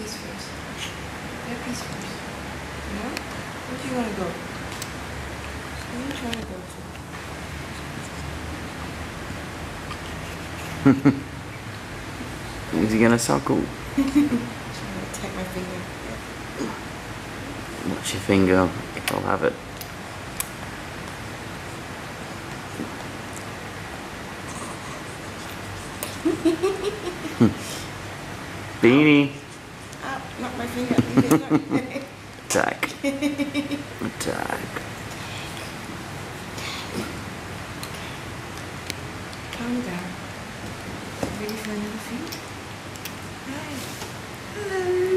peace first. Get peace first. Yeah? Where do you want to go? Where are you trying to go to? Is he gonna suckle? Trying to attack my finger. Watch your finger, if I'll have it. Beanie. Ah, not my finger. Leave it alone. Attack. Attack. Calm down. Ready for another feed? Hi. Hello.